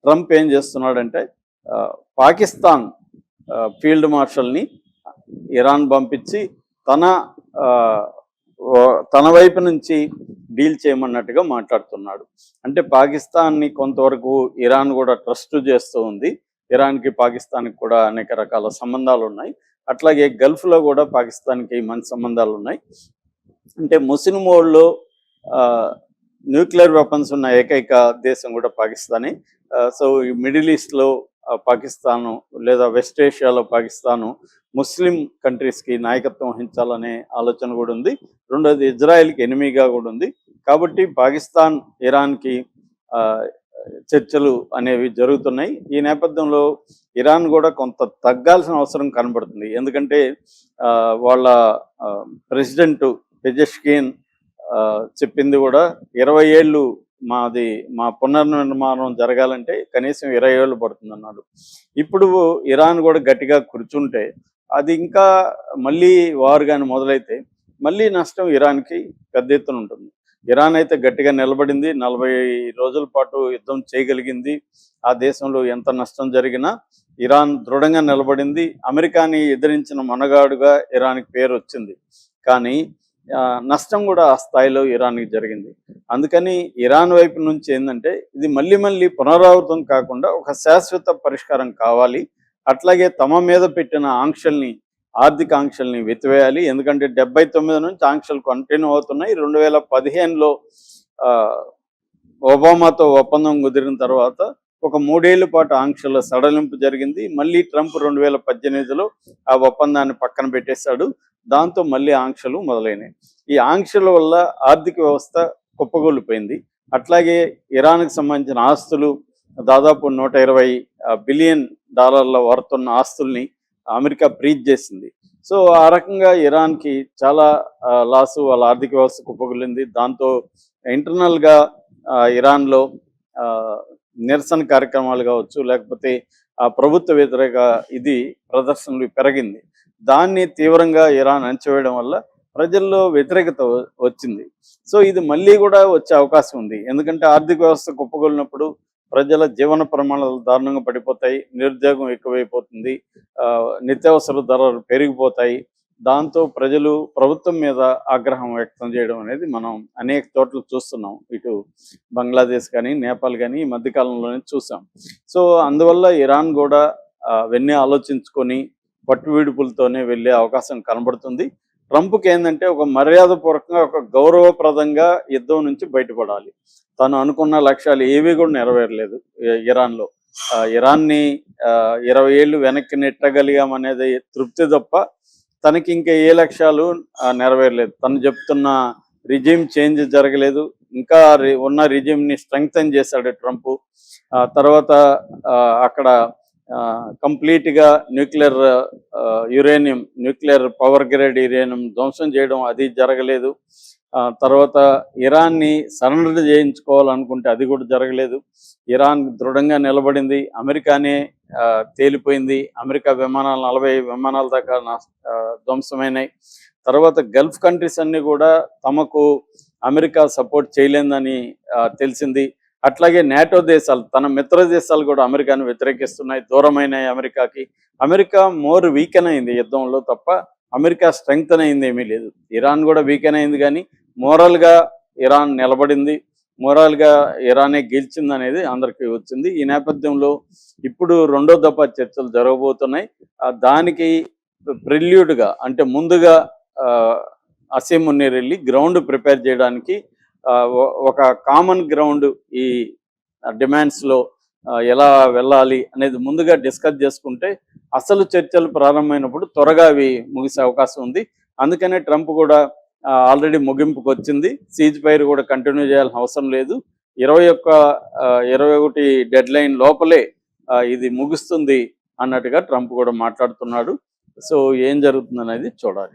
Trump ఏం చేస్తున్నాడంటే Pakistan field మార్షల్ని Iran పంపించి తన తన వైపు నుంచి డీల్ చేయమన్నట్టుగా మాట్లాడుతున్నాడు. అంటే పాకిస్తాన్ని కొంతవరకు ఇరాన్ కూడా ట్రస్ట్ చేస్తూ ఉంది. ఇరాన్కి పాకిస్తాన్కి కూడా అనేక రకాల సంబంధాలు ఉన్నాయి. అట్లాగే గల్ఫ్లో కూడా పాకిస్తాన్కి మంచి సంబంధాలు ఉన్నాయి. అంటే ముస్లిం వరల్డ్లో న్యూక్లియర్ వెపన్స్ ఉన్న ఏకైక దేశం కూడా పాకిస్తానే. సో ఈ మిడిల్ ఈస్ట్లో పాకిస్తాను లేదా వెస్ట్ ఏషియాలో పాకిస్తాను ముస్లిం కంట్రీస్కి నాయకత్వం వహించాలనే ఆలోచన కూడా ఉంది. రెండోది ఇజ్రాయెల్కి ఎనిమీగా కూడా ఉంది. కాబట్టి పాకిస్తాన్ ఇరాన్కి చర్చలు అనేవి జరుగుతున్నాయి. ఈ నేపథ్యంలో ఇరాన్ కూడా కొంత తగ్గాల్సిన అవసరం కనబడుతుంది. ఎందుకంటే వాళ్ళ ప్రెసిడెంట్ పెజెష్కిన్ చెప్పింది కూడా 20 ఏళ్ళు మా పునర్నిర్మాణం జరగాలంటే కనీసం 20 ఏళ్ళు పడుతుంది అన్నాడు. ఇప్పుడు ఇరాన్ కూడా గట్టిగా కూర్చుంటే అది ఇంకా మళ్ళీ వార్ కానీ మొదలైతే మళ్ళీ నష్టం ఇరాన్కి పెద్ద ఎత్తున ఉంటుంది. ఇరాన్ అయితే గట్టిగా నిలబడింది, 40 రోజుల పాటు యుద్ధం చేయగలిగింది. ఆ దేశంలో ఎంత నష్టం జరిగినా ఇరాన్ దృఢంగా నిలబడింది. అమెరికాని ఎదిరించిన మొనగాడుగా ఇరాన్కి పేరు వచ్చింది. కానీ నష్టం కూడా ఆ స్థాయిలో ఇరాన్కి జరిగింది. అందుకని ఇరాన్ వైపు నుంచి ఏంటంటే ఇది మళ్ళీ పునరావృతం కాకుండా ఒక శాశ్వత పరిష్కారం కావాలి. అట్లాగే తమ మీద పెట్టిన ఆర్థిక ఆంక్షల్ని వెతివేయాలి. ఎందుకంటే 79 నుంచి ఆంక్షలు కంటిన్యూ అవుతున్నాయి. 2015లో ఒబామాతో ఒప్పందం కుదిరిన తర్వాత ఒక 3 ఏళ్ల పాటు ఆంక్షల సడలింపు జరిగింది. మళ్ళీ ట్రంప్ 2018లో ఆ ఒప్పందాన్ని పక్కన పెట్టేశాడు. దాంతో మళ్ళీ ఆంక్షలు మొదలైనవి. ఈ ఆంక్షల వల్ల ఆర్థిక వ్యవస్థ కుప్పగొల్లిపోయింది. అట్లాగే ఇరాన్కి సంబంధించిన ఆస్తులు దాదాపు $120 బిలియన్ వర్త్ ఉన్న ఆస్తుల్ని అమెరికా ఫ్రీజ్ చేసింది. సో ఆ రకంగా ఇరాన్కి చాలా లాసు, వాళ్ళ ఆర్థిక వ్యవస్థ కుప్పగొల్లింది. దాంతో ఇంటర్నల్గా ఇరాన్లో నిరసన కార్యక్రమాలు కావచ్చు, లేకపోతే ప్రభుత్వ వ్యతిరేక ప్రదర్శనలు పెరిగింది. దాన్ని తీవ్రంగా ఇరాన్ అణచివేయడం వల్ల ప్రజల్లో వ్యతిరేకత వచ్చింది. సో ఇది మళ్ళీ కూడా వచ్చే అవకాశం ఉంది. ఎందుకంటే ఆర్థిక వ్యవస్థ కుప్పగొలినప్పుడు ప్రజల జీవన ప్రమాణాలు దారుణంగా పడిపోతాయి, నిరుద్యోగం ఎక్కువైపోతుంది, నిత్యావసర ధరలు పెరిగిపోతాయి. దాంతో ప్రజలు ప్రభుత్వం మీద ఆగ్రహం వ్యక్తం చేయడం అనేది మనం అనేక చోట్ల చూస్తున్నాం. ఇటు బంగ్లాదేశ్ కానీ, నేపాల్ కానీ ఈ మధ్యకాలంలోనే చూసాం. సో అందువల్ల ఇరాన్ కూడా అవన్నీ ఆలోచించుకొని పట్టువిడుపులతోనే వెళ్ళే అవకాశం కనబడుతుంది. ట్రంప్కి ఏంటంటే ఒక మర్యాదపూర్వకంగా, ఒక గౌరవప్రదంగా యుద్ధం నుంచి బయటపడాలి. తను అనుకున్న లక్ష్యాలు ఏవి కూడా నెరవేరలేదు ఇరాన్లో. ఇరాన్ని 20 ఏళ్ళు వెనక్కి నెట్టగలిగామనేది తృప్తి తప్ప తనకి ఇంకా ఏ లక్ష్యాలు నెరవేరలేదు. తను చెప్తున్న రిజిమ్ చేంజ్ జరగలేదు. ఇంకా ఉన్న రిజిమ్ని స్ట్రెంగ్తన్ చేశాడు ట్రంప్. తర్వాత అక్కడ కంప్లీట్గా న్యూక్లియర్ పవర్ గ్రేడ్ యురేనియం ధ్వంసం చేయడం అది జరగలేదు. తర్వాత ఇరాన్ని సరెండర్ చేయించుకోవాలనుకుంటే అది కూడా జరగలేదు. ఇరాన్ దృఢంగా నిలబడింది. అమెరికానే తేలిపోయింది. అమెరికా విమానాలు 40 విమానాల దాకా ధ్వంసమైనాయి. తర్వాత గల్ఫ్ కంట్రీస్ అన్నీ కూడా తమకు అమెరికా సపోర్ట్ చేయలేదని తెలిసింది. అట్లాగే నాటో దేశాలు, తన మిత్ర దేశాలు కూడా అమెరికాను వ్యతిరేకిస్తున్నాయి, దూరమైనాయి అమెరికాకి. అమెరికా మోర్ వీకెన్ అయింది యుద్ధంలో తప్ప అమెరికా స్ట్రెంగ్తన్ అయింది ఏమీ లేదు. ఇరాన్ కూడా వీకెన్ అయింది, కానీ మోరల్గా ఇరాన్ నిలబడింది, మోరల్గా ఇరానే గెలిచింది అనేది అందరికీ వచ్చింది. ఈ నేపథ్యంలో ఇప్పుడు రెండో దఫా చర్చలు జరగబోతున్నాయి. దానికి ప్రిల్యూడ్గా అంటే ముందుగా అసీం మునీర్ వెళ్ళి గ్రౌండ్ ప్రిపేర్ చేయడానికి ఒక కామన్ గ్రౌండ్ ఈ డిమాండ్స్లో ఎలా వెళ్ళాలి అనేది ముందుగా డిస్కస్ చేసుకుంటే అసలు చర్చలు ప్రారంభమైనప్పుడు త్వరగా అవి ముగిసే అవకాశం ఉంది. అందుకనే ట్రంప్ కూడా ఆల్రెడీ ముగింపుకు వచ్చింది. సీజ్ ఫైర్ కూడా కంటిన్యూ చేయాల్సిన అవసరం లేదు. 21 డెడ్ లైన్ లోపలే ఇది ముగుస్తుంది అన్నట్టుగా ట్రంప్ కూడా మాట్లాడుతున్నాడు. సో ఏం జరుగుతుంది అనేది చూడాలి.